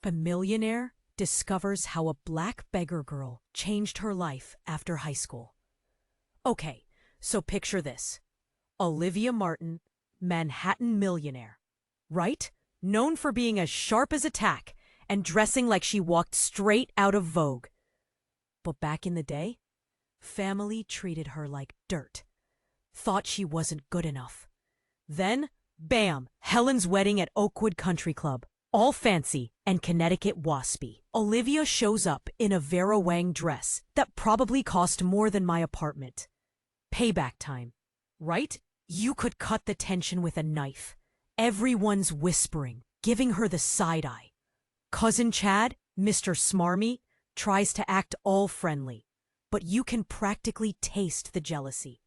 A millionaire discovers how a black beggar girl changed her life after high school. Okay, so picture this. Olivia Martin, Manhattan millionaire, right? Known for being as sharp as a tack and dressing like she walked straight out of Vogue. But back in the day, family treated her like dirt. Thought she wasn't good enough. Then, bam, Helen's wedding at Oakwood Country Club. All fancy and Connecticut waspy. Olivia shows up in a Vera Wang dress that probably cost more than my apartment. Payback time, right? You could cut the tension with a knife. Everyone's whispering, giving her the side eye. Cousin Chad, Mr. Smarmy, tries to act all friendly, but you can practically taste the jealousy.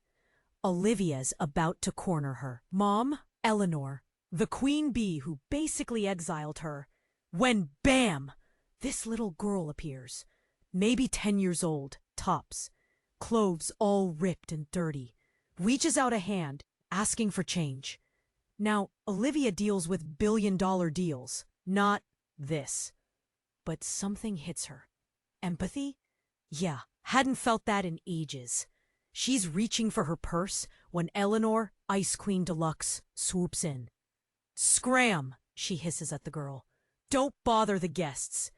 Olivia's about to corner her. Mom, Eleanor, the queen bee who basically exiled her, when bam, this little girl appears, maybe 10 years old, tops, clothes all ripped and dirty, reaches out a hand, asking for change. Now, Olivia deals with billion-dollar deals, not this. But something hits her. Empathy? Yeah, hadn't felt that in ages. She's reaching for her purse when Eleanor, Ice Queen Deluxe, swoops in. "Scram!" she hisses at the girl. "Don't bother the guests."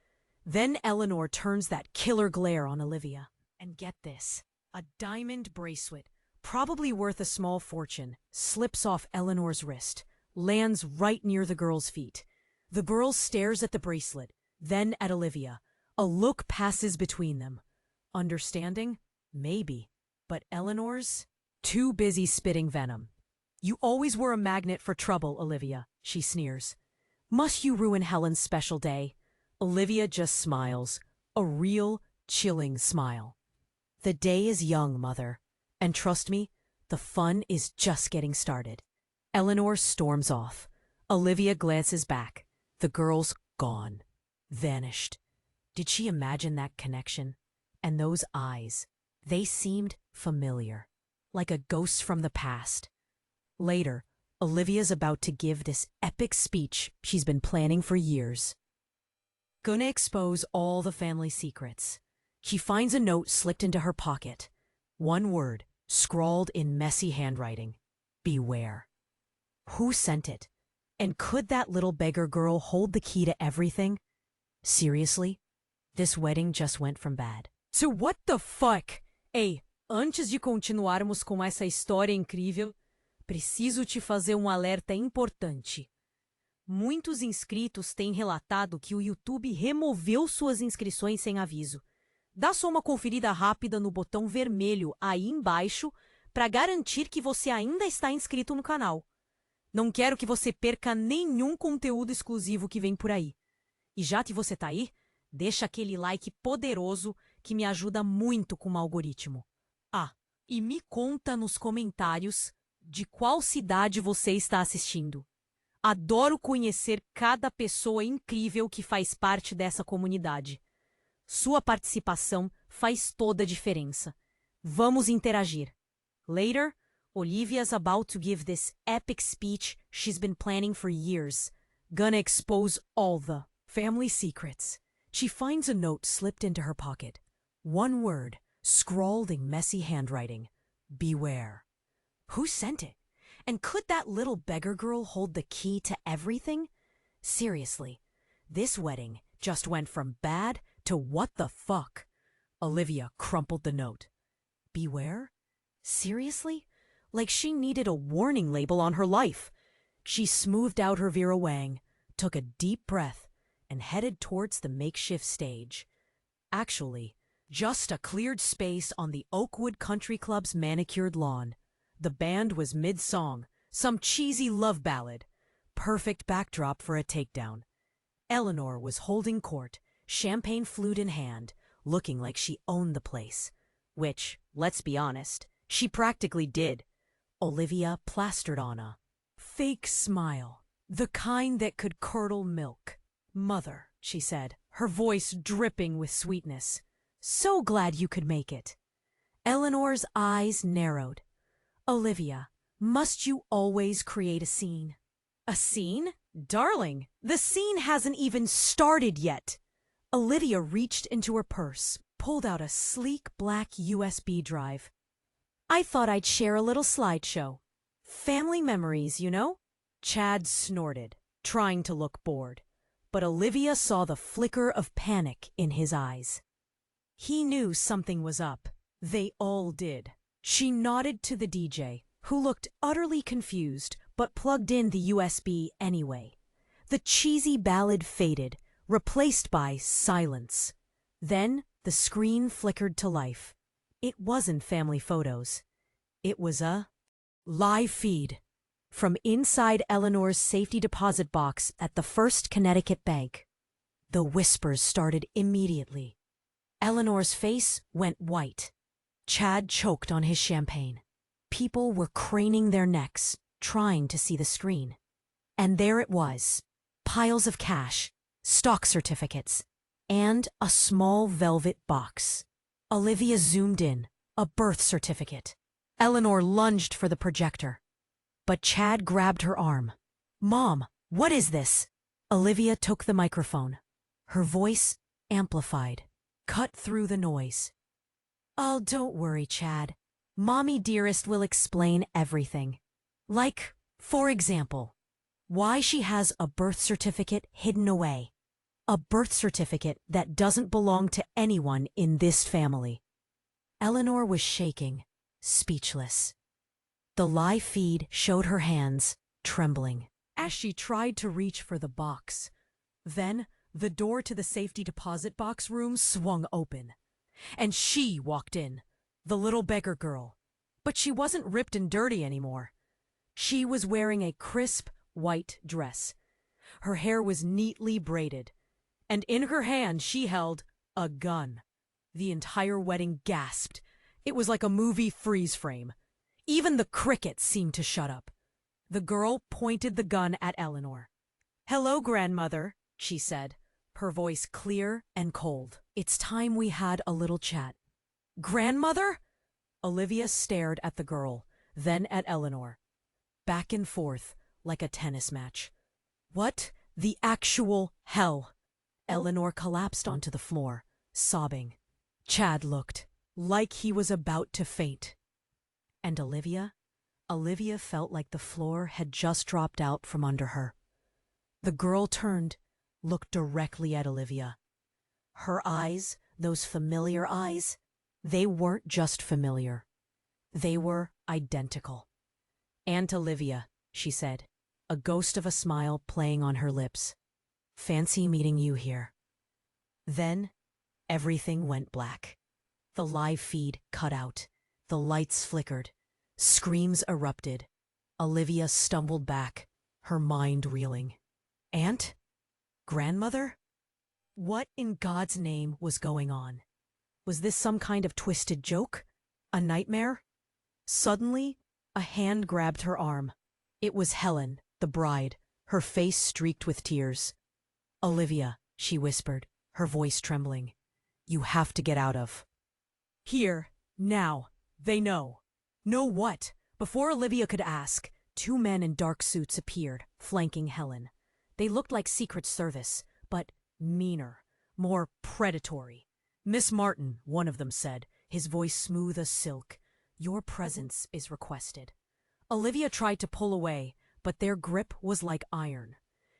Then Eleanor turns that killer glare on Olivia. And get this, a diamond bracelet, probably worth a small fortune, slips off Eleanor's wrist, lands right near the girl's feet. The girl stares at the bracelet, then at Olivia. A look passes between them. Understanding? Maybe. But Eleanor's too busy spitting venom. "You always were a magnet for trouble, Olivia," she sneers. "Must you ruin Helen's special day?" Olivia just smiles, a real, chilling smile. "The day is young, Mother. And trust me, the fun is just getting started." Eleanor storms off. Olivia glances back. The girl's gone. Vanished. Did she imagine that connection? And those eyes, they seemed familiar, like a ghost from the past. Later, Olivia's about to give this epic speech she's been planning for years. Gonna expose all the family secrets. She finds a note slipped into her pocket. One word, scrawled in messy handwriting. Beware. Who sent it? And could that little beggar girl hold the key to everything? Seriously? This wedding just went from bad. So what the fuck? Ei, antes de continuarmos com essa história incrível, preciso te fazer um alerta importante. Muitos inscritos têm relatado que o YouTube removeu suas inscrições sem aviso. Dá só uma conferida rápida no botão vermelho aí embaixo para garantir que você ainda está inscrito no canal. Não quero que você perca nenhum conteúdo exclusivo que vem por aí. E já que você tá aí, deixa aquele like poderoso que me ajuda muito com o algoritmo. Ah, e me conta nos comentários de qual cidade você está assistindo. Adoro conhecer cada pessoa incrível que faz parte dessa comunidade. Sua participação faz toda a diferença. Vamos interagir. Later, Olivia's about to give this epic speech she's been planning for years. Gonna expose all the family secrets. She finds a note slipped into her pocket. One word, scrawled in messy handwriting. Beware. Who sent it? And could that little beggar girl hold the key to everything? Seriously, this wedding just went from bad to what the fuck? Olivia crumpled the note. Beware? Seriously? Like she needed a warning label on her life. She smoothed out her Vera Wang, took a deep breath, and headed towards the makeshift stage. Actually, just a cleared space on the Oakwood Country Club's manicured lawn. The band was mid-song, some cheesy love ballad. Perfect backdrop for a takedown. Eleanor was holding court, champagne flute in hand, looking like she owned the place. Which, let's be honest, she practically did. Olivia plastered on a fake smile, the kind that could curdle milk. "Mother," she said, her voice dripping with sweetness. "So glad you could make it." Eleanor's eyes narrowed. "Olivia, must you always create a scene?" "A scene? Darling, the scene hasn't even started yet. Olivia reached into her purse, pulled out a sleek black USB drive. I thought I'd share a little slideshow. Family memories, you know? Chad snorted, trying to look bored, but Olivia saw the flicker of panic in his eyes. He knew something was up. They all did. She nodded to the DJ, who looked utterly confused but plugged in the USB anyway. The cheesy ballad faded, replaced by silence. Then the screen flickered to life. It wasn't family photos. It was a live feed from inside Eleanor's safety deposit box at the First Connecticut Bank. The whispers started immediately. Eleanor's face went white. Chad choked on his champagne. People were craning their necks, trying to see the screen. And there it was. Piles of cash, stock certificates, and a small velvet box. Olivia zoomed in. A birth certificate. Eleanor lunged for the projector. But Chad grabbed her arm. Mom, what is this? Olivia took the microphone. Her voice amplified, cut through the noise. Oh, don't worry, Chad. Mommy dearest will explain everything. Like, for example, why she has a birth certificate hidden away. A birth certificate that doesn't belong to anyone in this family. Eleanor was shaking, speechless. The live feed showed her hands trembling as she tried to reach for the box. Then the door to the safety deposit box room swung open, and she walked in, the little beggar girl. But she wasn't ripped and dirty anymore. She was wearing a crisp white dress. Her hair was neatly braided, and in her hand she held a gun. The entire wedding gasped. It was like a movie freeze frame. Even the crickets seemed to shut up. The girl pointed the gun at Eleanor. "Hello, grandmother," she said, her voice clear and cold. "It's time we had a little chat." "Grandmother?" Olivia stared at the girl, then at Eleanor. Back and forth, like a tennis match. What the actual hell? Eleanor collapsed onto the floor, sobbing. Chad looked like he was about to faint. And Olivia felt like the floor had just dropped out from under her. The girl turned, looked directly at Olivia. Her eyes, those familiar eyes, they weren't just familiar. They were identical. "Aunt Olivia," she said, a ghost of a smile playing on her lips. "Fancy meeting you here." Then everything went black. The live feed cut out. The lights flickered. Screams erupted. Olivia stumbled back, her mind reeling. Aunt? Grandmother? What in God's name was going on? Was this some kind of twisted joke? A nightmare? Suddenly, a hand grabbed her arm. It was Helen, the bride, her face streaked with tears. "Olivia," she whispered, her voice trembling. "You have to get out of here, now. They know." "Know what?" Before Olivia could ask, two men in dark suits appeared, flanking Helen. They looked like Secret Service, but meaner, more predatory. "Miss Martin," one of them said, his voice smooth as silk, "your presence is requested." Olivia tried to pull away, but their grip was like iron.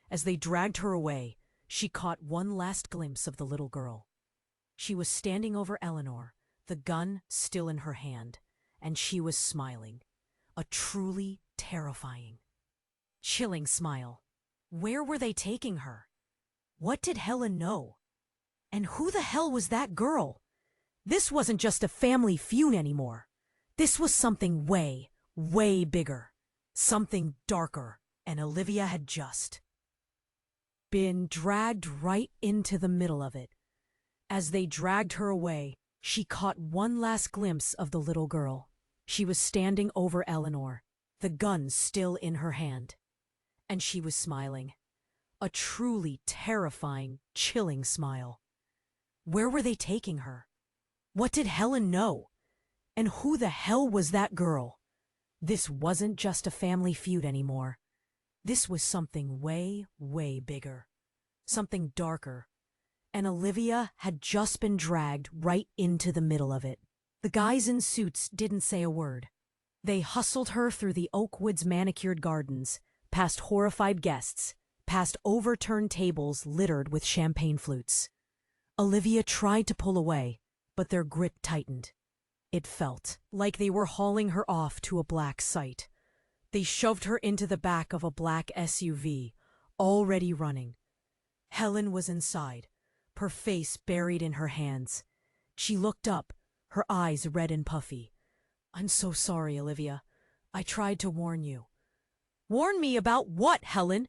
As they dragged her away, she caught one last glimpse of the little girl. She was standing over Eleanor, the gun still in her hand, and she was smiling. A truly terrifying, chilling smile. Where were they taking her? What did Helen know? And who the hell was that girl? This wasn't just a family feud anymore. This was something way, way bigger. Something darker, and Olivia had just been dragged right into the middle of it. As they dragged her away, she caught one last glimpse of the little girl. She was standing over Eleanor, the gun still in her hand. And she was smiling. A truly terrifying, chilling smile. Where were they taking her? What did Helen know? And who the hell was that girl? This wasn't just a family feud anymore. This was something way, way bigger. Something darker. And Olivia had just been dragged right into the middle of it. The guys in suits didn't say a word. They hustled her through the Oakwood's manicured gardens, past horrified guests, past overturned tables littered with champagne flutes. Olivia tried to pull away, but their grip tightened. It felt like they were hauling her off to a black site. They shoved her into the back of a black SUV, already running. Helen was inside, her face buried in her hands. She looked up, her eyes red and puffy. "I'm so sorry, Olivia. I tried to warn you." "Warn me about what, Helen?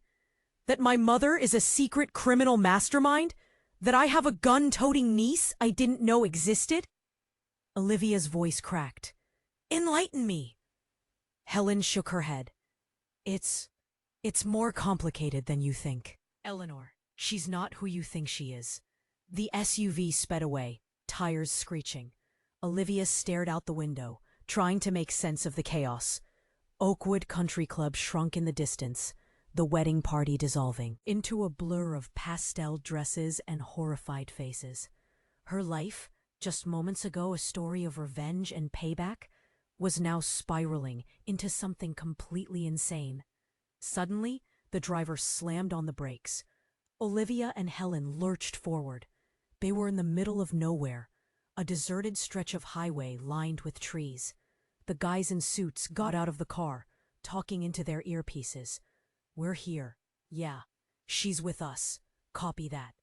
That my mother is a secret criminal mastermind? That I have a gun-toting niece I didn't know existed?" Olivia's voice cracked. "Enlighten me." Helen shook her head. It's more complicated than you think. Eleanor, she's not who you think she is." The SUV sped away, tires screeching. Olivia stared out the window, trying to make sense of the chaos. Oakwood Country Club shrunk in the distance, the wedding party dissolving into a blur of pastel dresses and horrified faces. Her life, just moments ago a story of revenge and payback, was now spiraling into something completely insane. Suddenly, the driver slammed on the brakes. Olivia and Helen lurched forward. They were in the middle of nowhere, a deserted stretch of highway lined with trees. The guys in suits got out of the car, talking into their earpieces. "We're here. Yeah, she's with us. Copy that."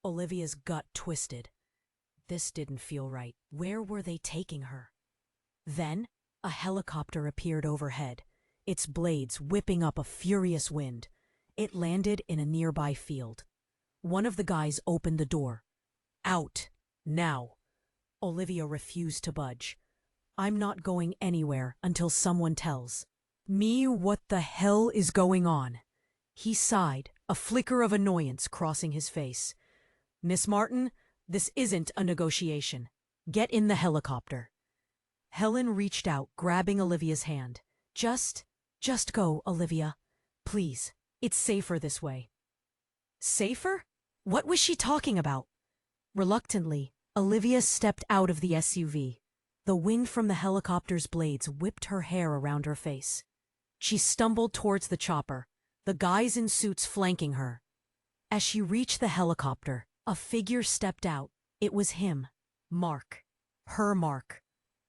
Olivia's gut twisted. This didn't feel right. Where were they taking her? Then, a helicopter appeared overhead, its blades whipping up a furious wind. It landed in a nearby field. One of the guys opened the door. "Out. Now." Olivia refused to budge. "I'm not going anywhere until someone tells me what the hell is going on." He sighed, a flicker of annoyance crossing his face. "Miss Martin, this isn't a negotiation. Get in the helicopter." Helen reached out, grabbing Olivia's hand. Just go, Olivia. Please. It's safer this way." Safer? What was she talking about? Reluctantly, Olivia stepped out of the SUV. The wind from the helicopter's blades whipped her hair around her face. She stumbled towards the chopper, the guys in suits flanking her. As she reached the helicopter, a figure stepped out. It was him, Mark. Her Mark.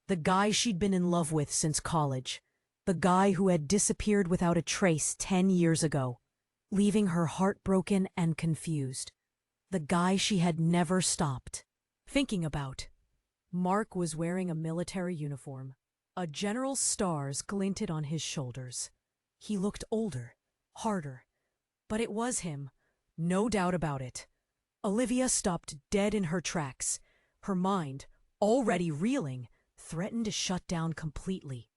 The guy she'd been in love with since college. The guy who had disappeared without a trace 10 years ago, leaving her heartbroken and confused. The guy she had never stopped thinking about. Mark was wearing a military uniform. A general's stars glinted on his shoulders. He looked older, harder. But it was him, no doubt about it. Olivia stopped dead in her tracks. Her mind, already reeling, threatened to shut down completely.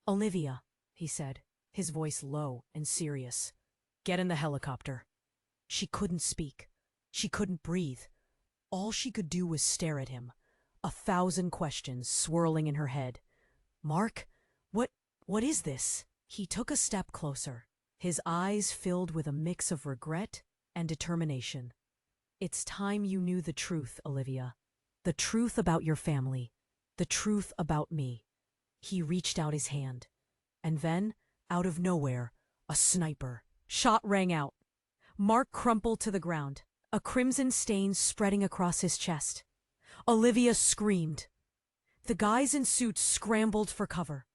"Olivia," he said, his voice low and serious. "Get in the helicopter." She couldn't speak. She couldn't breathe. All she could do was stare at him, 1,000 questions swirling in her head. "Mark, what is this?" He took a step closer, his eyes filled with a mix of regret and determination. "It's time you knew the truth, Olivia. The truth about your family. The truth about me." He reached out his hand. And then, out of nowhere, a sniper shot rang out. Mark crumpled to the ground, a crimson stain spreading across his chest. Olivia screamed. The guys in suits scrambled for cover.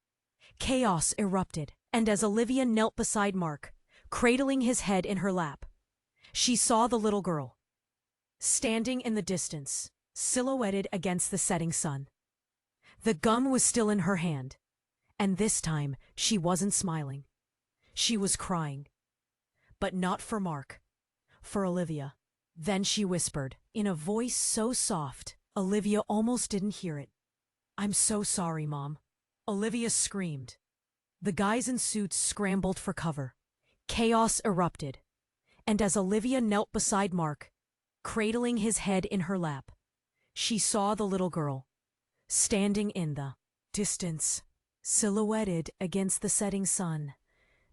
Chaos erupted, and as Olivia knelt beside Mark, cradling his head in her lap, she saw the little girl, standing in the distance, silhouetted against the setting sun. The gun was still in her hand, and this time she wasn't smiling. She was crying. But not for Mark, for Olivia. Then she whispered, in a voice so soft, Olivia almost didn't hear it. "I'm so sorry, Mom." Olivia screamed. The guys in suits scrambled for cover. Chaos erupted, and as Olivia knelt beside Mark, cradling his head in her lap, she saw the little girl, standing in the distance, silhouetted against the setting sun.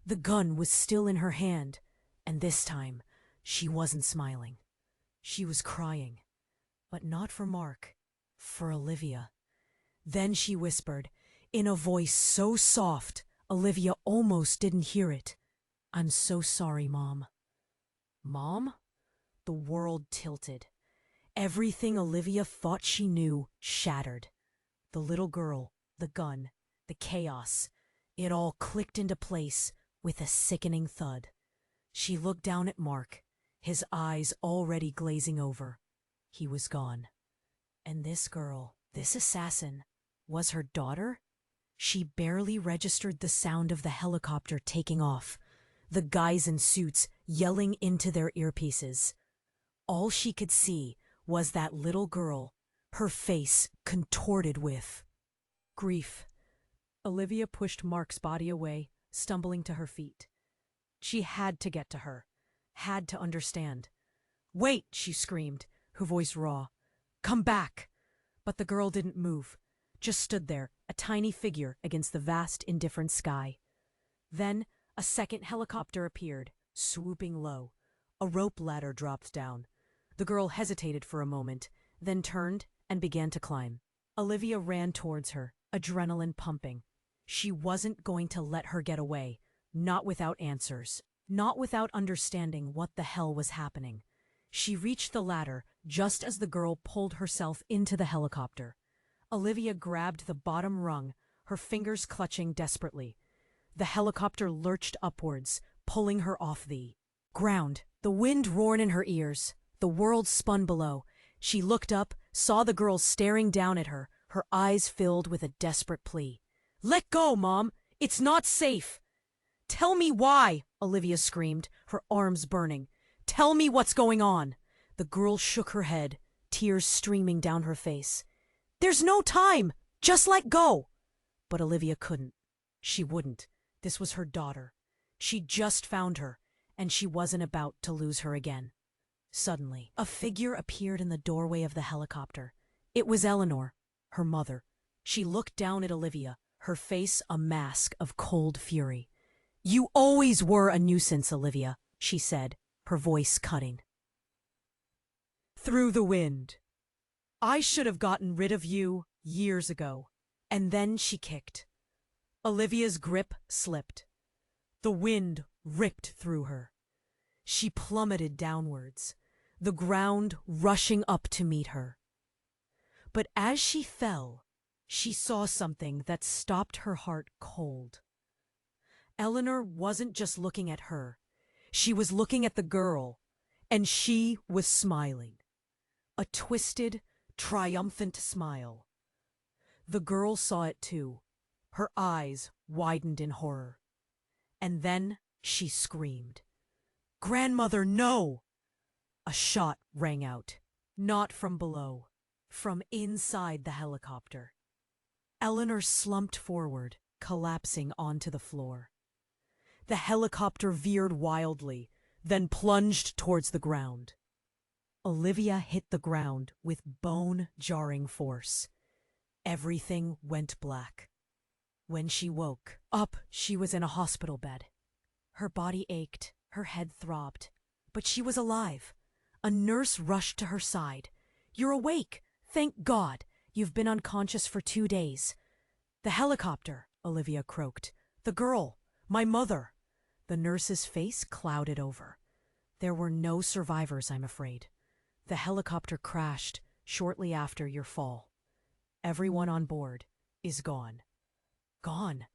The gun was still in her hand, and this time she wasn't smiling. She was crying, but not for Mark, for Olivia. Then she whispered, in a voice so soft Olivia almost didn't hear it, "I'm so sorry, Mom." Mom? The world tilted. Everything Olivia thought she knew shattered. The little girl, the gun, the chaos. It all clicked into place with a sickening thud. She looked down at Mark, his eyes already glazing over. He was gone. And this girl, this assassin, was her daughter? She barely registered the sound of the helicopter taking off, the guys in suits yelling into their earpieces. All she could see was that little girl, her face contorted with grief. Olivia pushed Mark's body away, stumbling to her feet. She had to get to her, had to understand. "Wait," she screamed, her voice raw. "Come back." But the girl didn't move, just stood there, a tiny figure against the vast, indifferent sky. Then a second helicopter appeared, swooping low. A rope ladder dropped down. The girl hesitated for a moment, then turned and began to climb. Olivia ran towards her, adrenaline pumping. She wasn't going to let her get away, not without answers, not without understanding what the hell was happening. She reached the ladder just as the girl pulled herself into the helicopter. Olivia grabbed the bottom rung, her fingers clutching desperately. The helicopter lurched upwards, pulling her off the ground. The wind roared in her ears. The world spun below. She looked up, saw the girl staring down at her, her eyes filled with a desperate plea. "Let go, Mom! It's not safe!" "Tell me why!" Olivia screamed, her arms burning. "Tell me what's going on!" The girl shook her head, tears streaming down her face. "There's no time! Just let go!" But Olivia couldn't. She wouldn't. This was her daughter. She'd just found her, and she wasn't about to lose her again. Suddenly, a figure appeared in the doorway of the helicopter. It was Eleanor, her mother. She looked down at Olivia, her face a mask of cold fury. "You always were a nuisance, Olivia," she said, her voice cutting through the wind. "I should have gotten rid of you years ago." And then she kicked. Olivia's grip slipped. The wind ripped through her. She plummeted downwards, the ground rushing up to meet her. But as she fell, she saw something that stopped her heart cold. Eleanor wasn't just looking at her. She was looking at the girl, and she was smiling. A twisted, triumphant smile. The girl saw it too. Her eyes widened in horror. And then she screamed. "Grandmother, no!" A shot rang out, not from below, from inside the helicopter. Eleanor slumped forward, collapsing onto the floor. The helicopter veered wildly, then plunged towards the ground. Olivia hit the ground with bone-jarring force. Everything went black. When she woke up, she was in a hospital bed. Her body ached, her head throbbed, but she was alive. A nurse rushed to her side. "You're awake! Thank God! You've been unconscious for 2 days." "The helicopter," Olivia croaked. "The girl, my mother." The nurse's face clouded over. "There were no survivors, I'm afraid. The helicopter crashed shortly after your fall. Everyone on board is gone." Gone.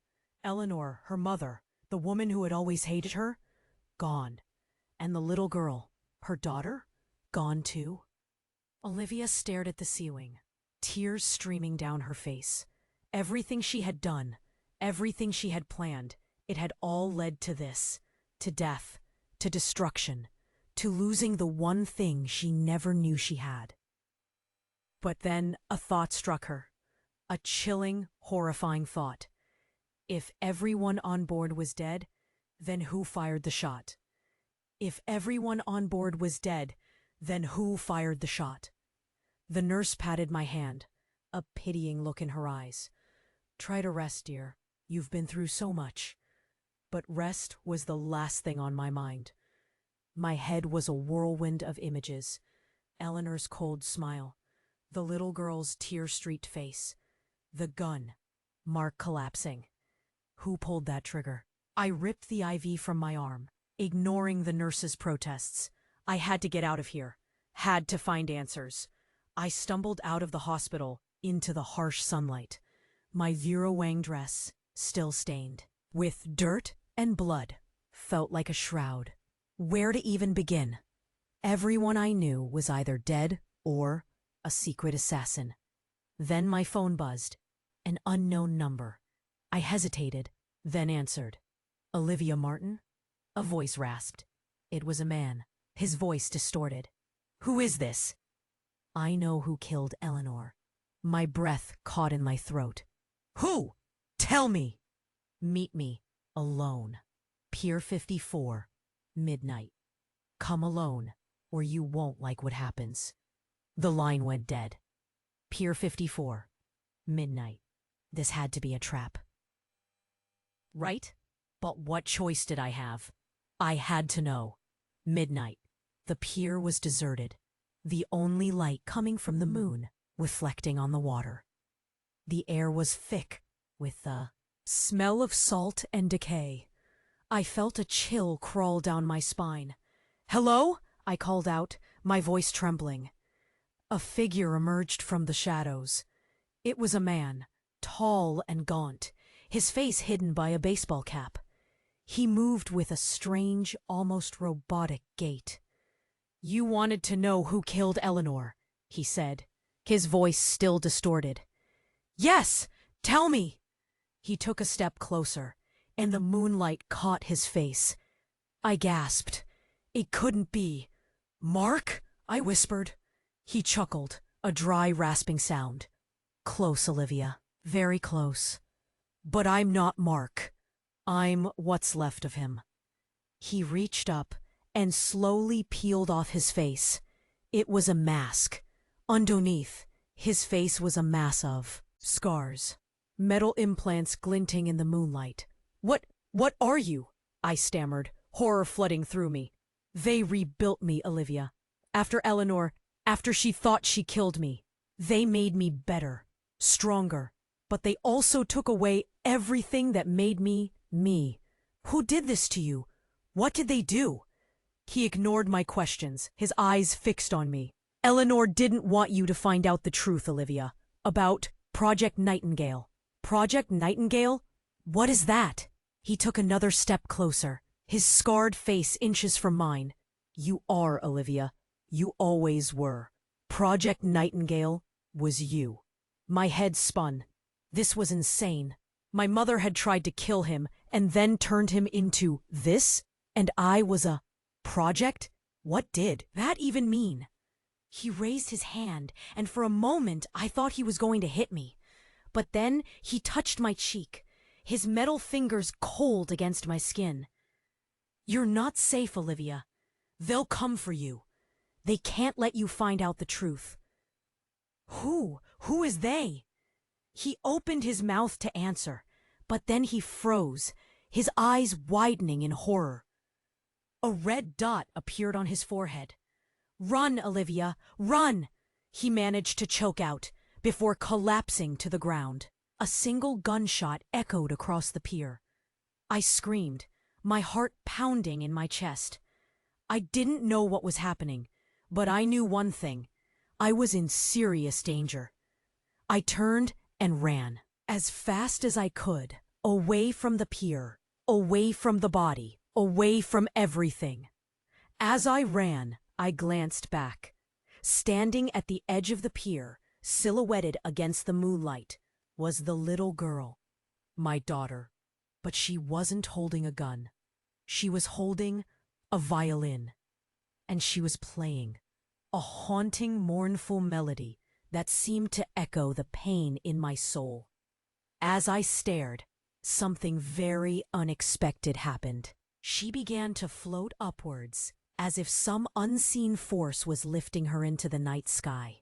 Eleanor, her mother, the woman who had always hated her, gone. And the little girl, her daughter, gone too. Olivia stared at the ceiling, tears streaming down her face. Everything she had done, everything she had planned, it had all led to this, to death, to destruction, to losing the one thing she never knew she had. But then a thought struck her, a chilling, horrifying thought. If everyone on board was dead, then who fired the shot? If everyone on board was dead, then who fired the shot? The nurse patted my hand, a pitying look in her eyes. "Try to rest, dear. You've been through so much." but rest was the last thing on my mind. My head was a whirlwind of images. Eleanor's cold smile, the little girl's tear-streaked face, the gun, Mark collapsing. Who pulled that trigger? I ripped the IV from my arm, ignoring the nurse's protests. I had to get out of here, had to find answers. I stumbled out of the hospital into the harsh sunlight, my Vera Wang dress still stained, with dirt and blood, felt like a shroud. Where to even begin? Everyone I knew was either dead or a secret assassin. Then my phone buzzed, an unknown number. I hesitated, then answered. Olivia Martin? A voice rasped. It was a man, his voice distorted. Who is this? I know who killed Eleanor. My breath caught in my throat. Who? Tell me! Meet me, alone. Pier 54, midnight. Come alone, or you won't like what happens. The line went dead. Pier 54, midnight. This had to be a trap. Right? But what choice did I have? I had to know. Midnight. The pier was deserted. The only light coming from the moon, reflecting on the water. The air was thick with the smell of salt and decay. I felt a chill crawl down my spine. Hello? I called out, my voice trembling. A figure emerged from the shadows. It was a man, tall and gaunt, his face hidden by a baseball cap. He moved with a strange, almost robotic gait. You wanted to know who killed Eleanor, he said, his voice still distorted. Yes, tell me! He took a step closer, and the moonlight caught his face. I gasped. It couldn't be. Mark? I whispered. He chuckled, a dry, rasping sound. Close, Olivia. Very close. But I'm not Mark. I'm what's left of him. He reached up and slowly peeled off his face. It was a mask. Underneath, his face was a mass of scars. Metal implants glinting in the moonlight. What are you? I stammered, horror flooding through me. They rebuilt me, Olivia. After Eleanor, after she thought she killed me. They made me better, stronger. But they also took away everything that made me, me. Who did this to you? What did they do? He ignored my questions, his eyes fixed on me. Eleanor didn't want you to find out the truth, Olivia. About Project Nightingale. Project Nightingale? What is that? He took another step closer, his scarred face inches from mine. You are, Olivia. You always were. Project Nightingale was you. My head spun. This was insane. My mother had tried to kill him and then turned him into this, and I was a project? What did that even mean? He raised his hand, and for a moment I thought he was going to hit me. But then he touched my cheek, his metal fingers cold against my skin. You're not safe, Olivia. They'll come for you. They can't let you find out the truth. Who? Who is they? He opened his mouth to answer, but then he froze, his eyes widening in horror. A red dot appeared on his forehead. Run, Olivia, run! He managed to choke out before collapsing to the ground. A single gunshot echoed across the pier. I screamed, my heart pounding in my chest. I didn't know what was happening, but I knew one thing. I was in serious danger. I turned and ran, as fast as I could, away from the pier, away from the body, away from everything. As I ran, I glanced back. Standing at the edge of the pier, silhouetted against the moonlight, was the little girl, my daughter. But she wasn't holding a gun. She was holding a violin, and she was playing a haunting, mournful melody that seemed to echo the pain in my soul. As I stared, something very unexpected happened. She began to float upwards, as if some unseen force was lifting her into the night sky.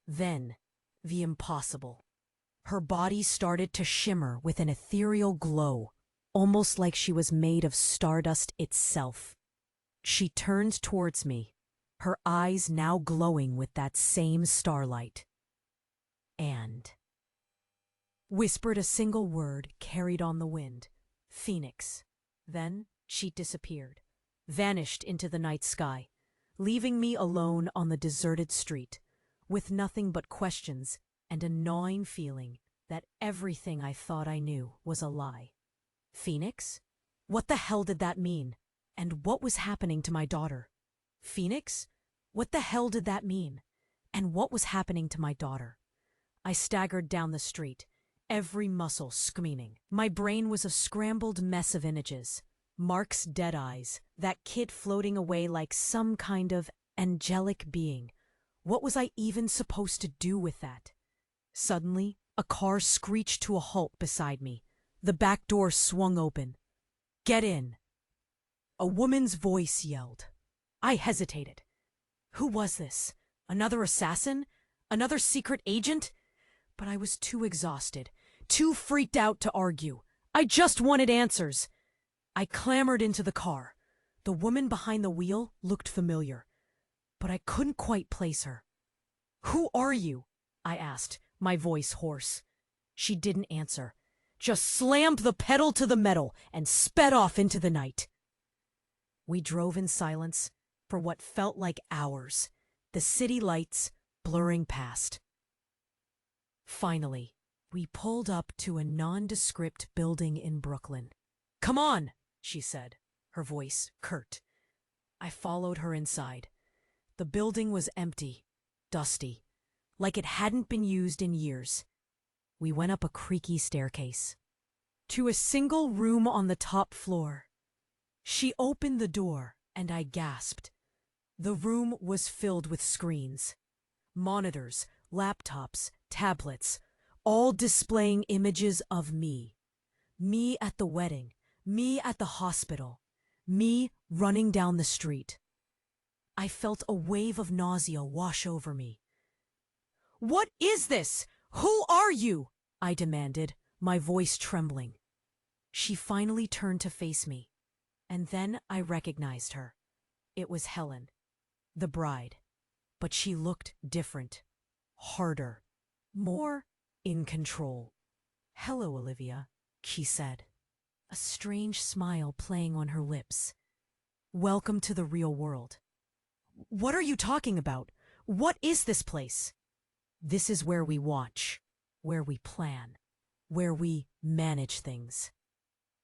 Then, the impossible. Her body started to shimmer with an ethereal glow, almost like she was made of stardust itself. She turned towards me, her eyes now glowing with that same starlight. And whispered a single word carried on the wind. Phoenix. Then she disappeared, vanished into the night sky, leaving me alone on the deserted street, with nothing but questions and a gnawing feeling that everything I thought I knew was a lie. Phoenix? What the hell did that mean? And what was happening to my daughter? Phoenix? What the hell did that mean? And what was happening to my daughter? I staggered down the street, every muscle screaming. My brain was a scrambled mess of images. Mark's dead eyes, that kid floating away like some kind of angelic being. What was I even supposed to do with that? Suddenly, a car screeched to a halt beside me. The back door swung open. "Get in!" A woman's voice yelled. I hesitated. Who was this? Another assassin? Another secret agent? But I was too exhausted, too freaked out to argue. I just wanted answers. I clambered into the car. The woman behind the wheel looked familiar, but I couldn't quite place her. "Who are you?" I asked, my voice hoarse. She didn't answer, just slammed the pedal to the metal and sped off into the night. We drove in silence for what felt like hours, the city lights blurring past. Finally, we pulled up to a nondescript building in Brooklyn. "Come on," she said, her voice curt. I followed her inside. The building was empty, dusty, like it hadn't been used in years. We went up a creaky staircase to a single room on the top floor. She opened the door, and I gasped. The room was filled with screens, monitors, laptops, tablets, all displaying images of me. Me at the wedding, me at the hospital, me running down the street. I felt a wave of nausea wash over me. "What is this? Who are you?" I demanded, my voice trembling. She finally turned to face me, and then I recognized her. It was Helen, the bride, but she looked different, harder, more in control. "Hello, Olivia," she said, a strange smile playing on her lips. "Welcome to the real world." "What are you talking about? What is this place?" "This is where we watch, where we plan, where we manage things."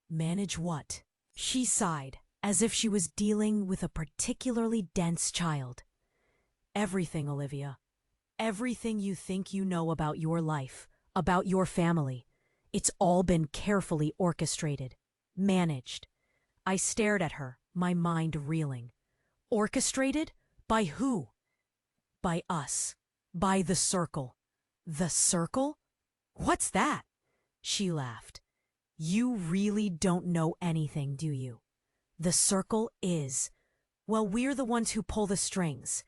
"Manage what?" She sighed, as if she was dealing with a particularly dense child. "Everything, Olivia. Everything you think you know about your life, about your family. It's all been carefully orchestrated, managed." I stared at her, my mind reeling. Orchestrated? By who? By us. By the Circle. The Circle? What's that? She laughed. "You really don't know anything, do you? The Circle is, well, we're the ones who pull the strings.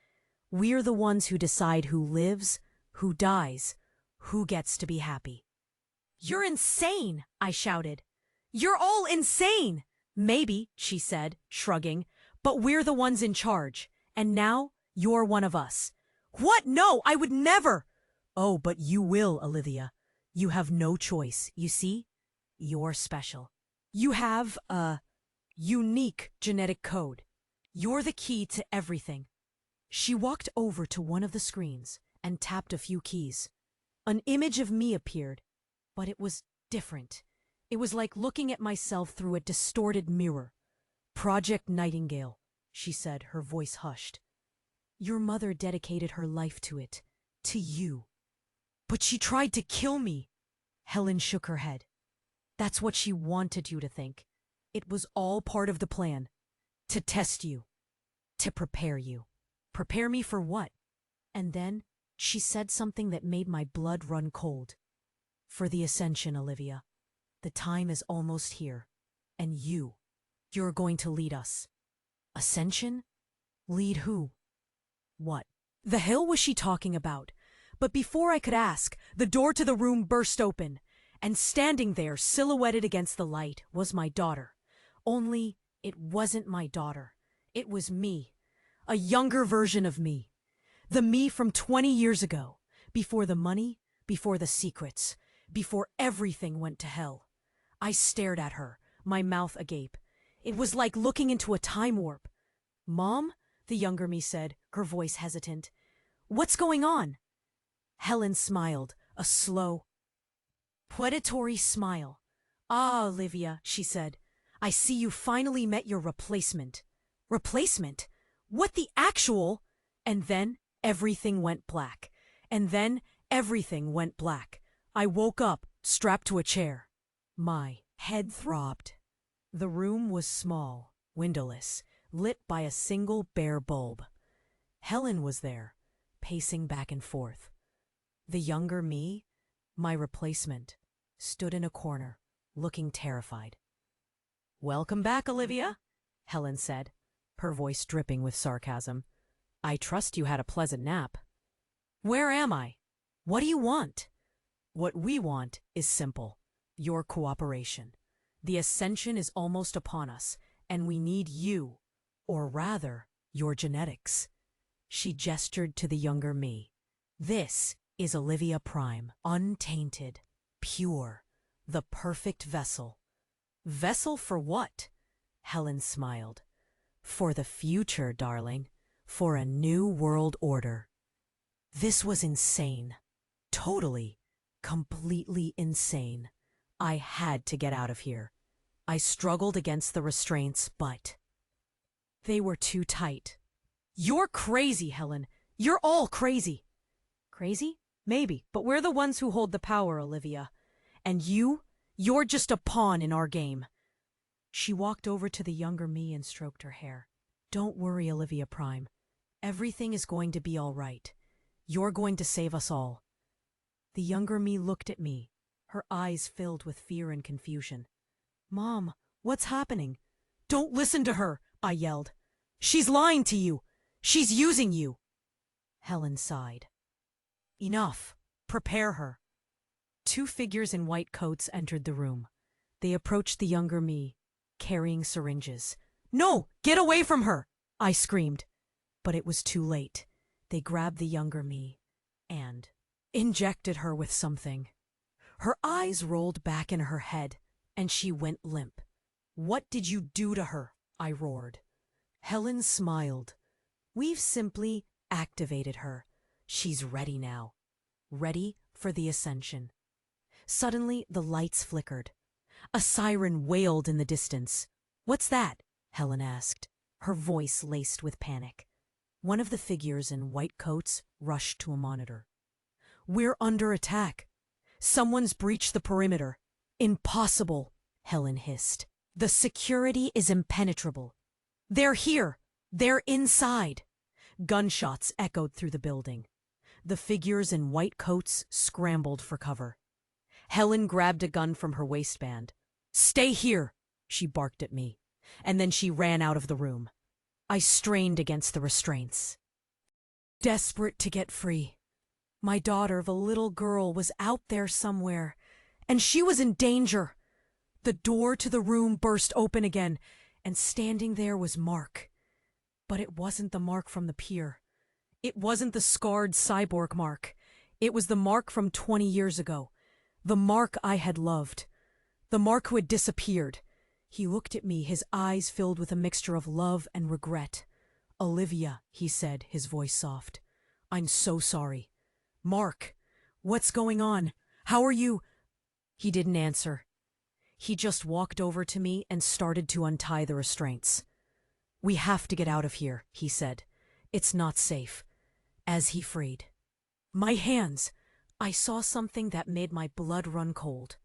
We're the ones who decide who lives, who dies, who gets to be happy." "You're insane!" I shouted. "You're all insane!" "Maybe," she said, shrugging, "but we're the ones in charge. And now you're one of us." "What? No, I would never!" "Oh, but you will, Olivia. You have no choice, you see? You're special. You have a unique genetic code. You're the key to everything." She walked over to one of the screens and tapped a few keys. An image of me appeared, but it was different. It was like looking at myself through a distorted mirror. "Project Nightingale," she said, her voice hushed. "Your mother dedicated her life to it, to you." "But she tried to kill me." Helen shook her head. "That's what she wanted you to think. It was all part of the plan. To test you. To prepare you." "Prepare me for what?" And then she said something that made my blood run cold. "For the ascension, Olivia. The time is almost here. And you're going to lead us." "Ascension? Lead who? What?" The hell was she talking about? But before I could ask, the door to the room burst open, And standing there, silhouetted against the light, was my daughter. Only it wasn't my daughter. It was me. A younger version of me. The me from 20 years ago. Before the money, before the secrets, before everything went to hell. I stared at her, my mouth agape. It was like looking into a time warp. "Mom?" the younger me said, her voice hesitant. "What's going on?" Helen smiled, a slow, predatory smile. "Ah, Olivia," she said, "I see you finally met your replacement." "Replacement? What the actual—" And then everything went black. And then everything went black. I woke up, strapped to a chair. My head throbbed. The room was small, windowless, lit by a single bare bulb. Helen was there, pacing back and forth. The younger me, my replacement, stood in a corner, looking terrified. "Welcome back, Olivia," Helen said, her voice dripping with sarcasm. "I trust you had a pleasant nap." "Where am I? What do you want?" "What we want is simple. Your cooperation. The ascension is almost upon us, and we need you, or rather, your genetics." She gestured to the younger me. "This is Olivia Prime, untainted, pure, the perfect vessel." "Vessel for what?" Helen smiled. "For the future, darling. For a new world order." This was insane. Totally, completely insane. I had to get out of here. I struggled against the restraints, but they were too tight. "You're crazy, Helen. You're all crazy." "Crazy? Maybe, but we're the ones who hold the power, Olivia. And you're just a pawn in our game." She walked over to the younger me and stroked her hair. "Don't worry, Olivia Prime. Everything is going to be all right. You're going to save us all." The younger me looked at me, her eyes filled with fear and confusion. "Mom, what's happening?" "Don't listen to her," I yelled. "She's lying to you. She's using you." Helen sighed. "Enough. Prepare her." Two figures in white coats entered the room. They approached the younger me, carrying syringes. "No, get away from her!" I screamed. But it was too late. They grabbed the younger me and injected her with something. Her eyes rolled back in her head, and she went limp. "What did you do to her?" I roared. Helen smiled. "We've simply activated her. She's ready now. Ready for the ascension." Suddenly, the lights flickered. A siren wailed in the distance. "What's that?" Helen asked, her voice laced with panic. One of the figures in white coats rushed to a monitor. "We're under attack. Someone's breached the perimeter." "Impossible," Helen hissed. "The security is impenetrable." "They're here! They're inside!" Gunshots echoed through the building. The figures in white coats scrambled for cover. Helen grabbed a gun from her waistband. "Stay here!" she barked at me, and then she ran out of the room. I strained against the restraints, desperate to get free. My daughter, the little girl, was out there somewhere, and she was in danger. The door to the room burst open again, and standing there was Mark. But it wasn't the Mark from the pier. It wasn't the scarred cyborg Mark. It was the Mark from 20 years ago. The Mark I had loved. The Mark who had disappeared. He looked at me, his eyes filled with a mixture of love and regret. "Olivia," he said, his voice soft. "I'm so sorry." "Mark, what's going on? How are you?" He didn't answer. He just walked over to me and started to untie the restraints. "We have to get out of here," he said. "It's not safe." As he freed my hands, I saw something that made my blood run cold.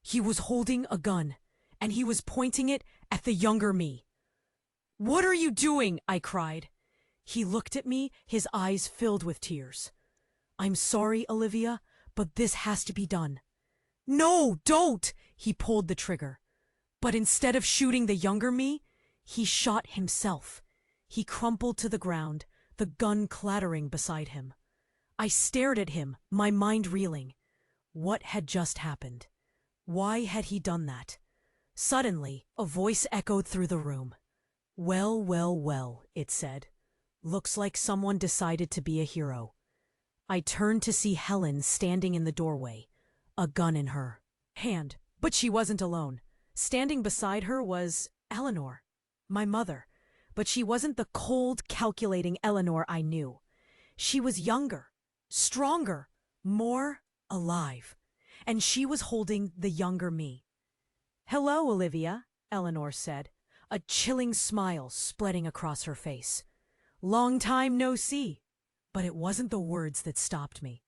He was holding a gun, and he was pointing it at the younger me. "What are you doing?" I cried. He looked at me, his eyes filled with tears. "I'm sorry, Olivia, but this has to be done." "No, don't!" He pulled the trigger. But instead of shooting the younger me, he shot himself. He crumpled to the ground, the gun clattering beside him. I stared at him, my mind reeling. What had just happened? Why had he done that? Suddenly, a voice echoed through the room. Well, well, well, it said. Looks like someone decided to be a hero. I turned to see Helen standing in the doorway, a gun in her hand. But she wasn't alone. Standing beside her was Eleanor, my mother. But she wasn't the cold, calculating Eleanor I knew. She was younger, stronger, more alive. And she was holding the younger me. "Hello, Olivia," Eleanor said, a chilling smile spreading across her face. "Long time no see." But it wasn't the words that stopped me.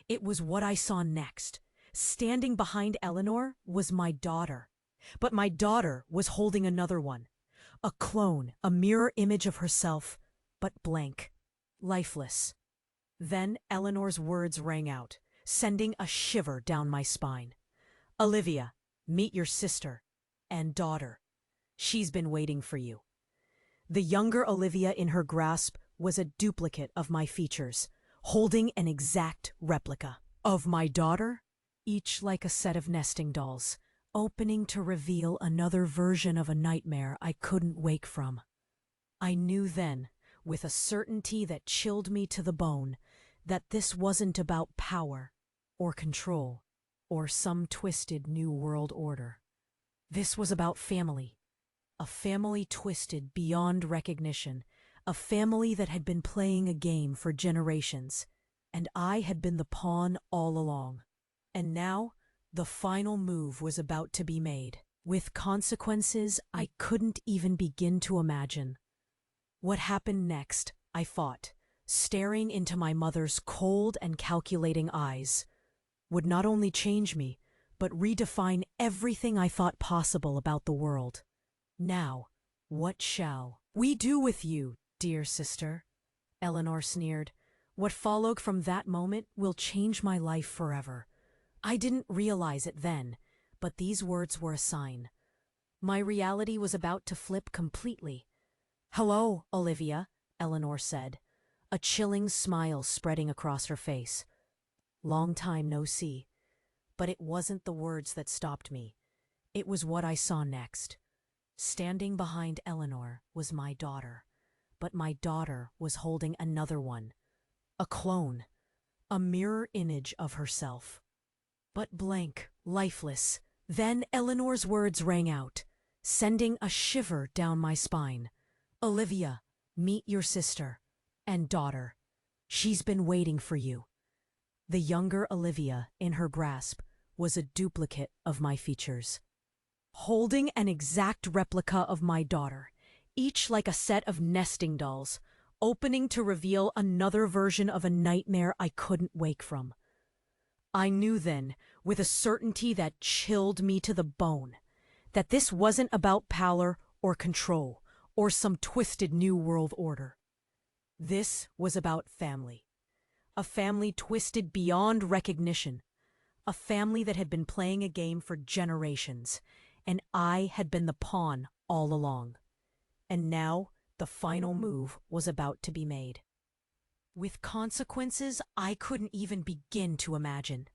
It was what I saw next. Standing behind Eleanor was my daughter. But my daughter was holding another one. A clone, a mirror image of herself, but blank, lifeless. Then Eleanor's words rang out, sending a shiver down my spine. "Olivia, meet your sister and daughter. She's been waiting for you." The younger Olivia in her grasp was a duplicate of my features, holding an exact replica of my daughter, each like a set of nesting dolls, opening to reveal another version of a nightmare I couldn't wake from. I knew then, with a certainty that chilled me to the bone, that this wasn't about power or control or some twisted new world order. This was about family, a family twisted beyond recognition, a family that had been playing a game for generations, and I had been the pawn all along. And now, the final move was about to be made, with consequences I couldn't even begin to imagine. What happened next, I thought, staring into my mother's cold and calculating eyes, would not only change me, but redefine everything I thought possible about the world. "Now, what shall we do with you, dear sister?" Eleanor sneered. "What followed from that moment will change my life forever." I didn't realize it then, but these words were a sign. My reality was about to flip completely. "Hello, Olivia," Eleanor said, a chilling smile spreading across her face. Long time no see. But it wasn't the words that stopped me. It was what I saw next. Standing behind Eleanor was my daughter, but my daughter was holding another one, a clone, a mirror image of herself, but blank, lifeless. Then Eleanor's words rang out, sending a shiver down my spine. "Olivia, meet your sister and daughter. She's been waiting for you." The younger Olivia, in her grasp, was a duplicate of my features, holding an exact replica of my daughter, each like a set of nesting dolls, opening to reveal another version of a nightmare I couldn't wake from. I knew then, with a certainty that chilled me to the bone, that this wasn't about power or control or some twisted new world order. This was about family. A family twisted beyond recognition. A family that had been playing a game for generations, and I had been the pawn all along. And now the final move was about to be made, with consequences I couldn't even begin to imagine.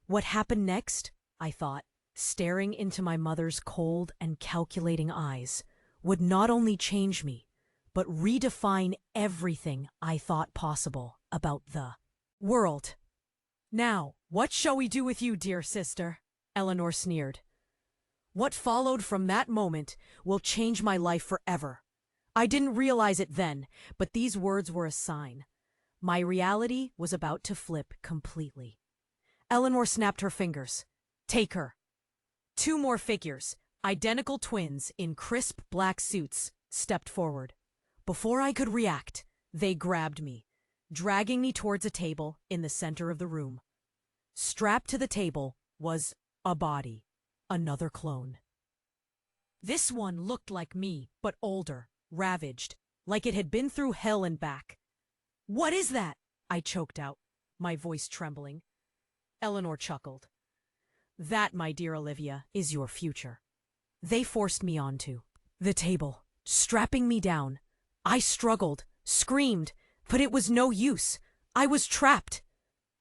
What happened next, I thought, staring into my mother's cold and calculating eyes, would not only change me, but redefine everything I thought possible about the world. "Now, what shall we do with you, dear sister?" Eleanor sneered. "What followed from that moment will change my life forever." I didn't realize it then, but these words were a sign. My reality was about to flip completely. Eleanor snapped her fingers. "Take her." Two more figures, identical twins in crisp black suits, stepped forward. Before I could react, they grabbed me, dragging me towards a table in the center of the room. Strapped to the table was a body, another clone. This one looked like me, but older, ravaged, like it had been through hell and back. "What is that?" I choked out, my voice trembling. Eleanor chuckled. "That, my dear Olivia, is your future." They forced me onto the table, strapping me down. I struggled, screamed, but it was no use. I was trapped.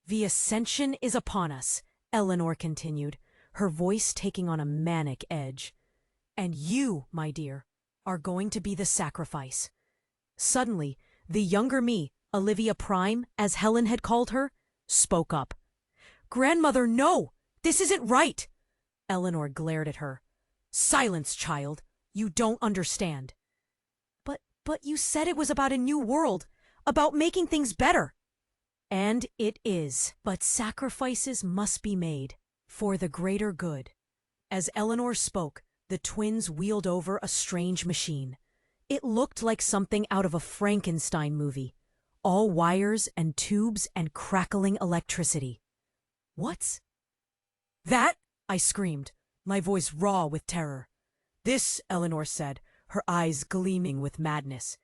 "The ascension is upon us," Eleanor continued, her voice taking on a manic edge. "And you, my dear, are going to be the sacrifice." Suddenly, the younger me, Olivia Prime, as Helen had called her, spoke up. "Grandmother, no! This isn't right!" Eleanor glared at her. "Silence, child. You don't understand." But you said it was about a new world, about making things better." "And it is, but sacrifices must be made for the greater good." As Eleanor spoke, the twins wheeled over a strange machine. It looked like something out of a Frankenstein movie, all wires and tubes and crackling electricity. "What's that?" I screamed, my voice raw with terror. "This," Eleanor said, her eyes gleaming with madness,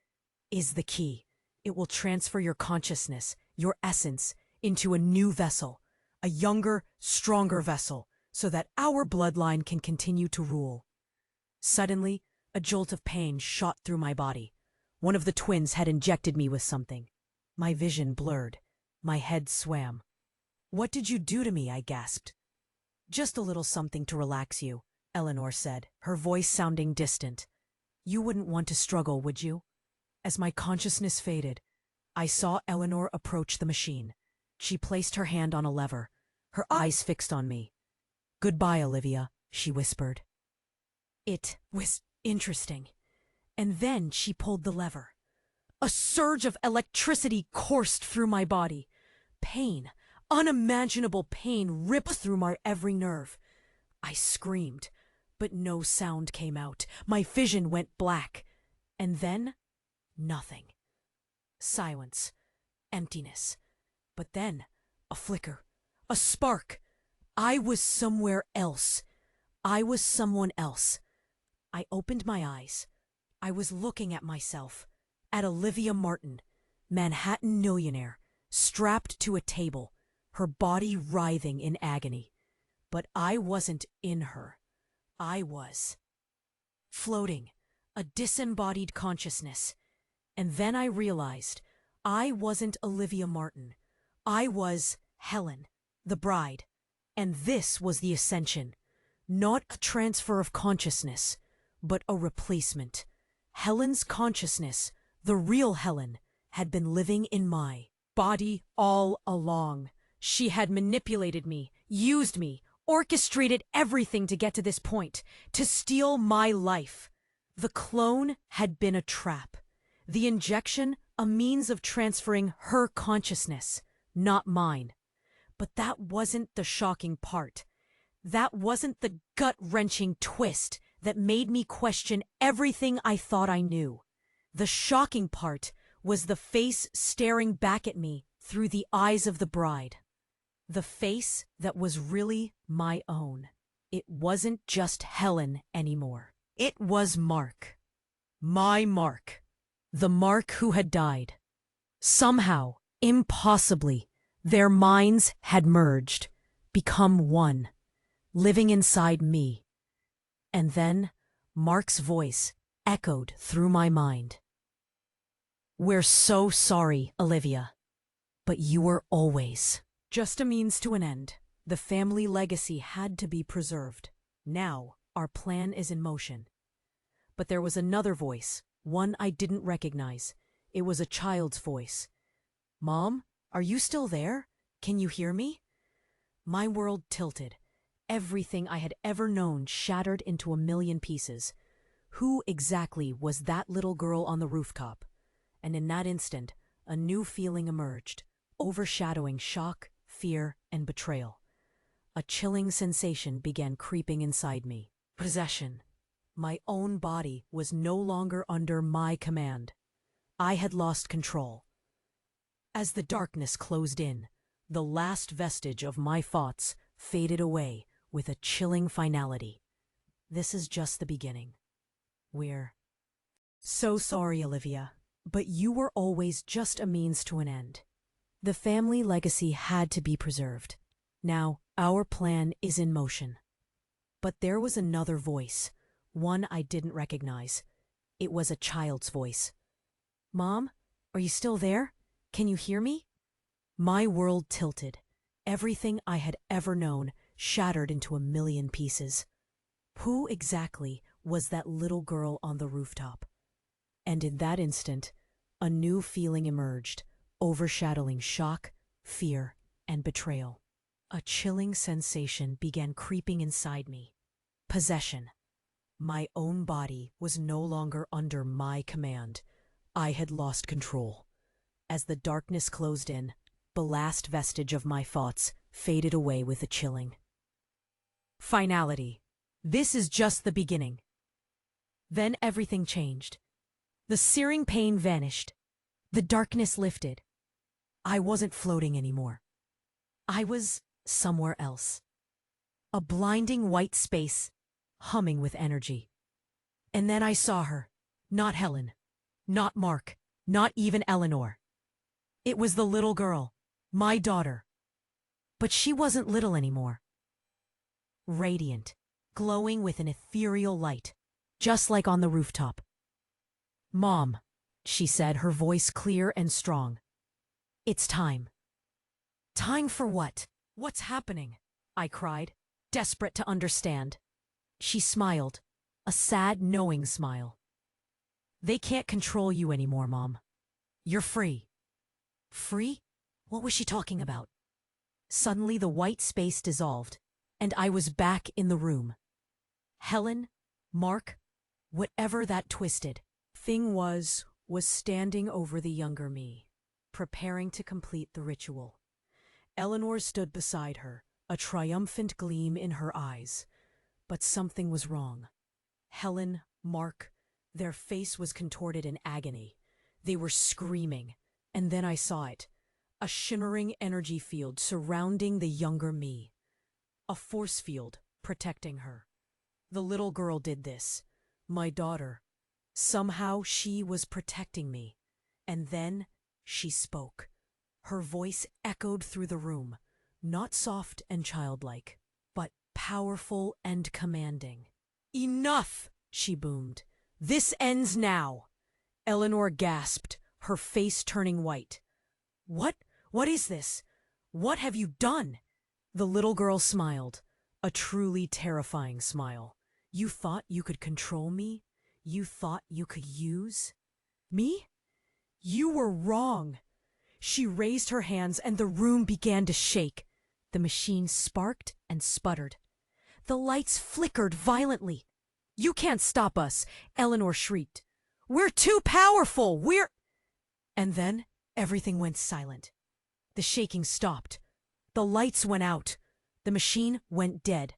"is the key. It will transfer your consciousness, your essence, into a new vessel, a younger, stronger vessel, so that our bloodline can continue to rule." Suddenly, a jolt of pain shot through my body. One of the twins had injected me with something. My vision blurred. My head swam. "What did you do to me?" I gasped. "Just a little something to relax you," Eleanor said, her voice sounding distant. "You wouldn't want to struggle, would you?" As my consciousness faded, I saw Eleanor approach the machine. She placed her hand on a lever, her eyes fixed on me. "Goodbye, Olivia," she whispered. It was interesting. And then she pulled the lever. A surge of electricity coursed through my body. Pain, unimaginable pain, ripped through my every nerve. I screamed, but no sound came out. My vision went black. And then, nothing. Silence. Emptiness. But then, a flicker. A spark. I was somewhere else. I was someone else. I opened my eyes. I was looking at myself, at Olivia Martin, Manhattan millionaire, strapped to a table, her body writhing in agony. But I wasn't in her. I was floating, a disembodied consciousness. And then I realized I wasn't Olivia Martin. I was Helen, the bride. And this was the ascension. Not a transfer of consciousness, but a replacement. Helen's consciousness, the real Helen, had been living in my body all along. She had manipulated me, used me, orchestrated everything to get to this point, to steal my life. The clone had been a trap. The injection, a means of transferring her consciousness, not mine. But that wasn't the shocking part. That wasn't the gut-wrenching twist that made me question everything I thought I knew. The shocking part was the face staring back at me through the eyes of the bride. The face that was really my own. It wasn't just Helen anymore. It was Mark. My Mark. The Mark who had died. Somehow, impossibly, their minds had merged, become one, living inside me. And then, Mark's voice echoed through my mind. "We're so sorry, Olivia, but you were always just a means to an end. The family legacy had to be preserved. Now, our plan is in motion." But there was another voice, one I didn't recognize. It was a child's voice. "Mom, are you still there? Can you hear me?" My world tilted. Everything I had ever known shattered into a million pieces. Who exactly was that little girl on the rooftop? And in that instant, a new feeling emerged, overshadowing shock, fear, and betrayal. A chilling sensation began creeping inside me. Possession. My own body was no longer under my command. I had lost control. As the darkness closed in, the last vestige of my thoughts faded away with a chilling finality. This is just the beginning. We're so sorry, Olivia, but you were always just a means to an end. The family legacy had to be preserved. Now, our plan is in motion. But there was another voice, one I didn't recognize. It was a child's voice. "Mom, are you still there? Can you hear me?" My world tilted. Everything I had ever known shattered into a million pieces. Who exactly was that little girl on the rooftop? And in that instant, a new feeling emerged, overshadowing shock, fear, and betrayal. A chilling sensation began creeping inside me. Possession. My own body was no longer under my command. I had lost control. As the darkness closed in, the last vestige of my thoughts faded away with a chilling. Finality. This is just the beginning. Then everything changed. The searing pain vanished. The darkness lifted. I wasn't floating anymore. I was somewhere else. A blinding white space, humming with energy. And then I saw her. Not Helen. Not Mark. Not even Eleanor. It was the little girl. My daughter. But she wasn't little anymore. Radiant. Glowing with an ethereal light. Just like on the rooftop. "Mom," she said, her voice clear and strong. "It's time." "Time for what? What's happening?" I cried, desperate to understand. She smiled, a sad, knowing smile. "They can't control you anymore, Mom. You're free." Free? What was she talking about? Suddenly the white space dissolved, and I was back in the room. Helen, Mark, whatever that twisted thing was standing over the younger me, preparing to complete the ritual. Eleanor stood beside her, a triumphant gleam in her eyes. But something was wrong. Helen, Mark, their face was contorted in agony. They were screaming, and then I saw it. A shimmering energy field surrounding the younger me. A force field protecting her. The little girl did this. My daughter. Somehow she was protecting me. And then she spoke. Her voice echoed through the room, not soft and childlike, but powerful and commanding. "Enough!" she boomed. "This ends now!" Eleanor gasped, her face turning white. What is this? What have you done?" The little girl smiled, a truly terrifying smile. "You thought you could control me? You thought you could use me? You were wrong." She raised her hands and the room began to shake. The machine sparked and sputtered. The lights flickered violently. "You can't stop us," Eleanor shrieked. "We're too powerful, And then everything went silent. The shaking stopped. The lights went out. The machine went dead.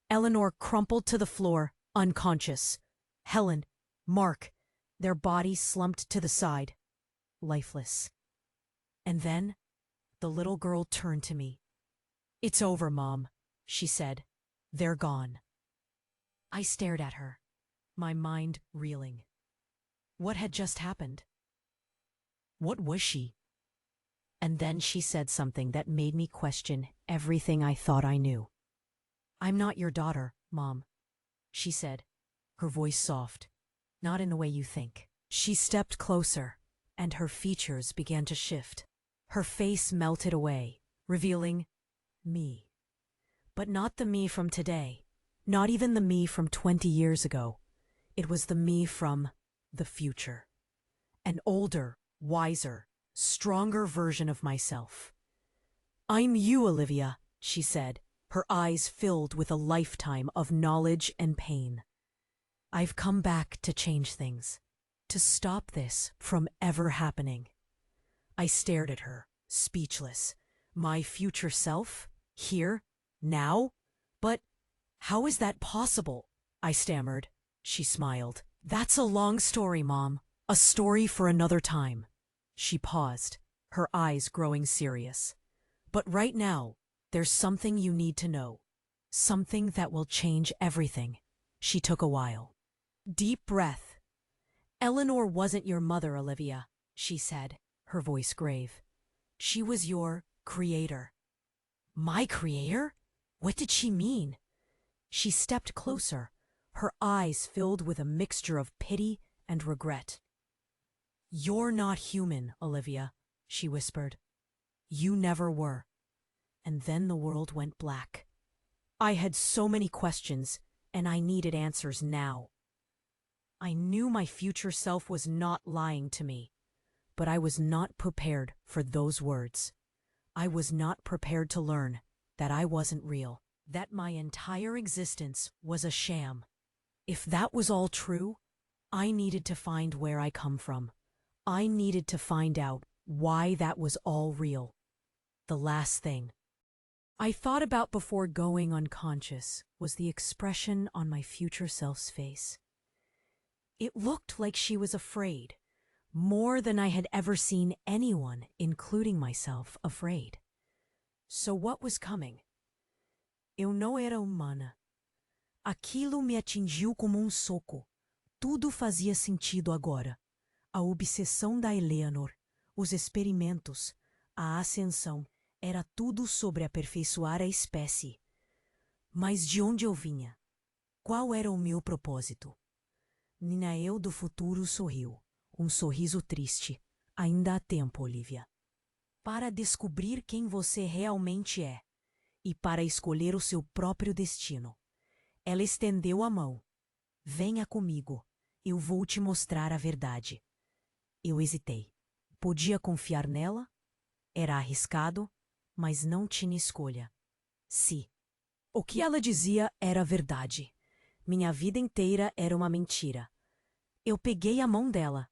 Eleanor crumpled to the floor, unconscious. Helen, Mark, their bodies slumped to the side, lifeless. And then the little girl turned to me. "It's over, Mom," she said. "They're gone." I stared at her, my mind reeling. What had just happened? What was she? And then she said something that made me question everything I thought I knew. "I'm not your daughter, Mom," she said, her voice soft. "Not in the way you think." She stepped closer, and her features began to shift. Her face melted away, revealing me. But not the me from today, not even the me from 20 years ago. It was the me from the future. An older, wiser, stronger version of myself. "I'm you, Olivia," she said, her eyes filled with a lifetime of knowledge and pain. "I've come back to change things, to stop this from ever happening." I stared at her, speechless. My future self? Here? Now? But how is that possible? I stammered. She smiled. "That's a long story, Mom. A story for another time." She paused, her eyes growing serious. "But right now, there's something you need to know. Something that will change everything." She took a while. Deep breath. "Eleanor wasn't your mother, Olivia," she said, her voice grave. "She was your creator." My creator? What did she mean? She stepped closer, her eyes filled with a mixture of pity and regret. "You're not human, Olivia," she whispered. "You never were." And then the world went black. I had so many questions, and I needed answers now. I knew my future self was not lying to me, but I was not prepared for those words. I was not prepared to learn that I wasn't real, that my entire existence was a sham. If that was all true, I needed to find where I come from. I needed to find out why that was all real. The last thing I thought about before going unconscious was the expression on my future self's face. It looked like she was afraid, more than I had ever seen anyone, including myself, afraid. So what was coming? Eu não era humana. Aquilo me atingiu como soco. Tudo fazia sentido agora. A obsessão da Eleanor, os experimentos, a ascensão, era tudo sobre aperfeiçoar a espécie. Mas de onde eu vinha? Qual era o meu propósito? Minha eu do futuro sorriu, sorriso triste. Ainda há tempo, Olivia, para descobrir quem você realmente é e para escolher o seu próprio destino. Ela estendeu a mão. Venha comigo, eu vou te mostrar a verdade. Eu hesitei. Podia confiar nela? Era arriscado, mas não tinha escolha. Sim. O que ela dizia era verdade. Minha vida inteira era uma mentira. Eu peguei a mão dela.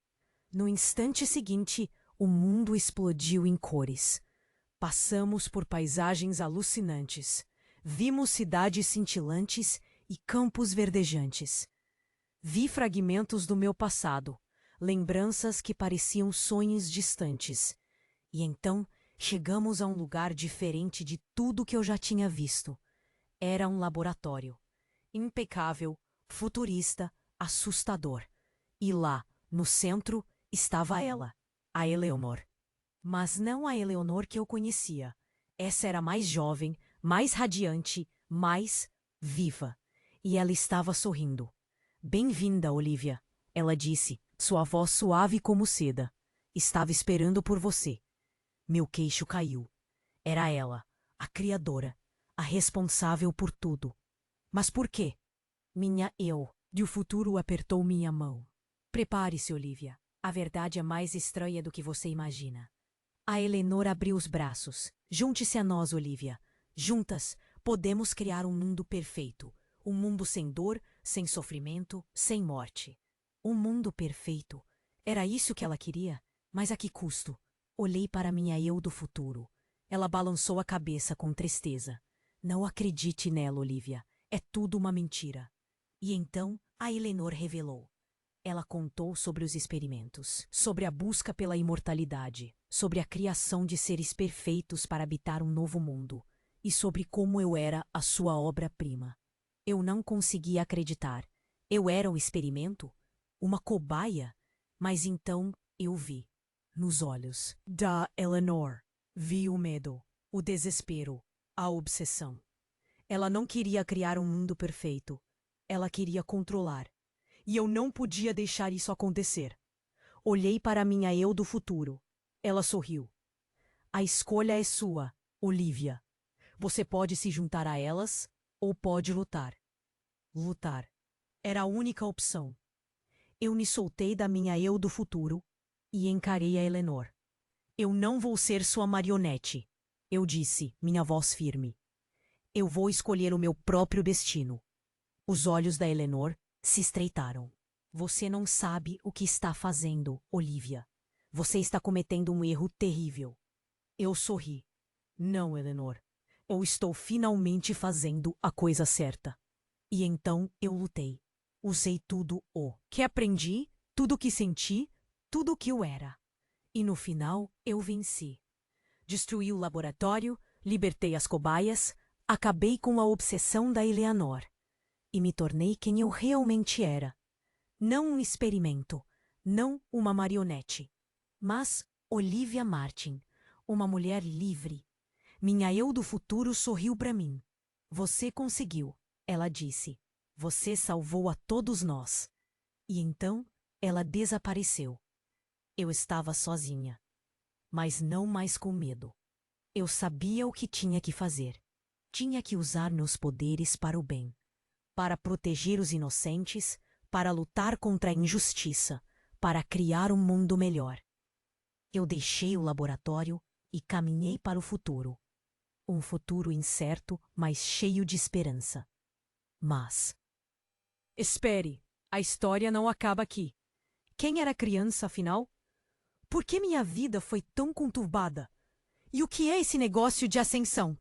No instante seguinte, o mundo explodiu em cores. Passamos por paisagens alucinantes. Vimos cidades cintilantes e campos verdejantes. Vi fragmentos do meu passado, lembranças que pareciam sonhos distantes. E então chegamos a um lugar diferente de tudo que eu já tinha visto. Era um laboratório. Impecável, futurista, assustador. E lá, no centro, estava ela, a Eleanor. Mas não a Eleanor que eu conhecia. Essa era mais jovem, mais radiante, mais viva. E ela estava sorrindo. Bem-vinda, Olivia, ela disse, sua voz suave como seda. Estava esperando por você. Meu queixo caiu. Era ela, a criadora, a responsável por tudo. Mas por quê? Minha eu do futuro apertou minha mão. Prepare-se, Olivia. A verdade é mais estranha do que você imagina. A Eleanor abriu os braços. Junte-se a nós, Olivia. Juntas, podemos criar um mundo perfeito. Um mundo sem dor, sem sofrimento, sem morte. Um mundo perfeito. Era isso que ela queria? Mas a que custo? Olhei para minha eu do futuro. Ela balançou a cabeça com tristeza. Não acredite nela, Olivia. É tudo uma mentira. E então, a Eleanor revelou. Ela contou sobre os experimentos, sobre a busca pela imortalidade, sobre a criação de seres perfeitos para habitar um novo mundo, e sobre como eu era a sua obra-prima. Eu não conseguia acreditar. Eu era um experimento? Uma cobaia? Mas então eu vi. Nos olhos da Eleanor, vi o medo, o desespero, a obsessão. Ela não queria criar um mundo perfeito. Ela queria controlar. E eu não podia deixar isso acontecer. Olhei para minha eu do futuro. Ela sorriu. A escolha é sua, Olivia. Você pode se juntar a elas ou pode lutar. Lutar. Era a única opção. Eu me soltei da minha eu do futuro e encarei a Eleanor. Eu não vou ser sua marionete, eu disse, minha voz firme. Eu vou escolher o meu próprio destino. Os olhos da Eleanor se estreitaram. Você não sabe o que está fazendo, Olivia. Você está cometendo um erro terrível. Eu sorri. Não, Eleanor. Eu estou finalmente fazendo a coisa certa. E então eu lutei. Usei tudo o que aprendi, tudo o que senti, tudo o que eu era. E no final eu venci. Destruí o laboratório, libertei as cobaias, acabei com a obsessão da Eleanor. E me tornei quem eu realmente era. Não um experimento, não uma marionete, mas Olivia Martin, uma mulher livre. Minha eu do futuro sorriu para mim. Você conseguiu, ela disse. Você salvou a todos nós. E então ela desapareceu. Eu estava sozinha, mas não mais com medo. Eu sabia o que tinha que fazer. Tinha que usar meus poderes para o bem, para proteger os inocentes, para lutar contra a injustiça, para criar um mundo melhor. Eu deixei o laboratório e caminhei para o futuro. Um futuro incerto, mas cheio de esperança. Mas... Espere, a história não acaba aqui. Quem era criança, afinal? Por que minha vida foi tão conturbada? E o que é esse negócio de ascensão?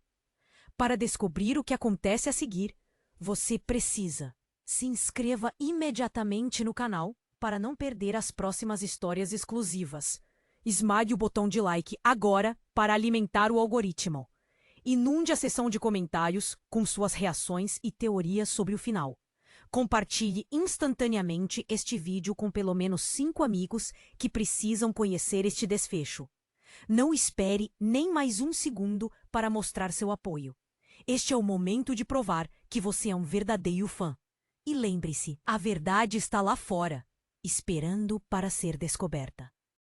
Para descobrir o que acontece a seguir, você precisa se inscreva imediatamente no canal para não perder as próximas histórias exclusivas. Esmague o botão de like agora para alimentar o algoritmo. Inunde a seção de comentários com suas reações e teorias sobre o final. Compartilhe instantaneamente este vídeo com pelo menos 5 amigos que precisam conhecer este desfecho. Não espere nem mais um segundo para mostrar seu apoio. Este é o momento de provar que você é um verdadeiro fã. E lembre-se, a verdade está lá fora, esperando para ser descoberta.